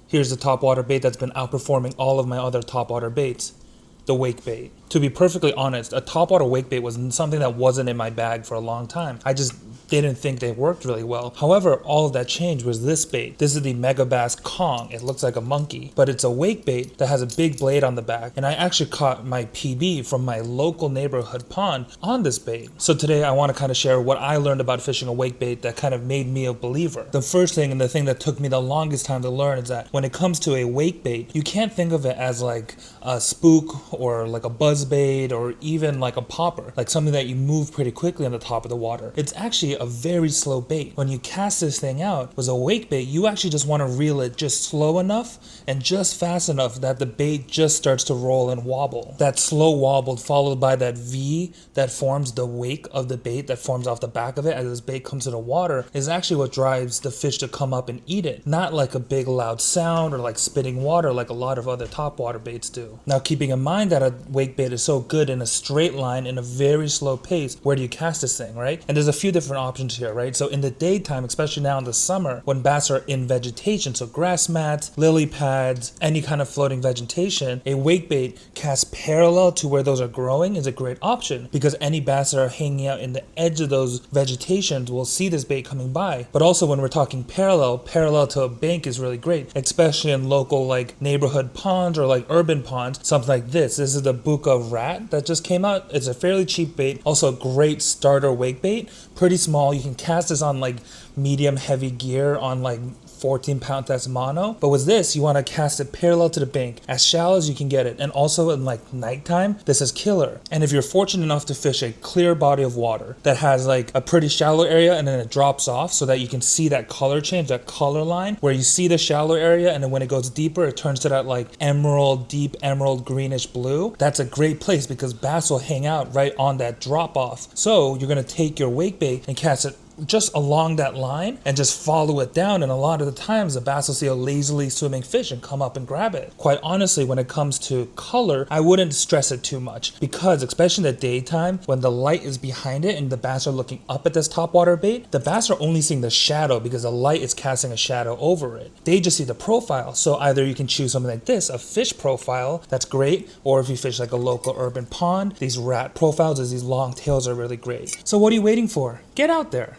Here's the topwater bait that's been outperforming all of my other topwater baits, the wake bait. To be perfectly honest, a topwater wake bait was something that wasn't in my bag for a long time. I just didn't think they worked really well. However, all of that changed was this bait. This is the Megabass Kong. It looks like a monkey, but it's a wake bait that has a big blade on the back, and I actually caught my PB from my local neighborhood pond on this bait. So today I want to kind of share what I learned about fishing a wake bait that kind of made me a believer. The first thing, and the thing that took me the longest time to learn, is that when it comes to a wake bait, you can't think of it as like a spook or like a buzz bait or even like a popper, like something that you move pretty quickly on the top of the water. It's actually a very slow bait. When you cast this thing out with a wake bait, you actually just want to reel it just slow enough and just fast enough that the bait just starts to roll and wobble. That slow wobble followed by that V that forms the wake of the bait that forms off the back of it as this bait comes to the water is actually what drives the fish to come up and eat it, not like a big loud sound or like spitting water like a lot of other topwater baits do. Now, keeping in mind that a wake bait is so good in a straight line in a very slow pace, where do you cast this thing, right? And there's a few different options here, right? So in the daytime, especially now in the summer, when bass are in vegetation, so grass mats, lily pads, any kind of floating vegetation, a wake bait cast parallel to where those are growing is a great option, because any bass that are hanging out in the edge of those vegetations will see this bait coming by. But also when we're talking parallel to a bank is really great, especially in local like neighborhood ponds or like urban ponds, something like this. This is the Buka Rat that just came out. It's a fairly cheap bait, also a great starter wake bait, pretty small. You can cast this on like medium heavy gear on like 14-pound test mono, but with this you want to cast it parallel to the bank, as shallow as you can get it, and also in like nighttime this is killer. And if you're fortunate enough to fish a clear body of water that has like a pretty shallow area and then it drops off so that you can see that color change, that color line where you see the shallow area and then when it goes deeper it turns to that like emerald, deep emerald greenish blue, that's a great place because bass will hang out right on that drop off. So you're going to take your wake bait and cast it just along that line and just follow it down, and a lot of the times the bass will see a lazily swimming fish and come up and grab it. Quite honestly, when it comes to color, I wouldn't stress it too much, because especially in the daytime when the light is behind it and the bass are looking up at this topwater bait, the bass are only seeing the shadow because the light is casting a shadow over it. They just see the profile. So either you can choose something like this, a fish profile, that's great, or if you fish like a local urban pond, these rat profiles as these long tails are really great. So what are you waiting for? Get out there.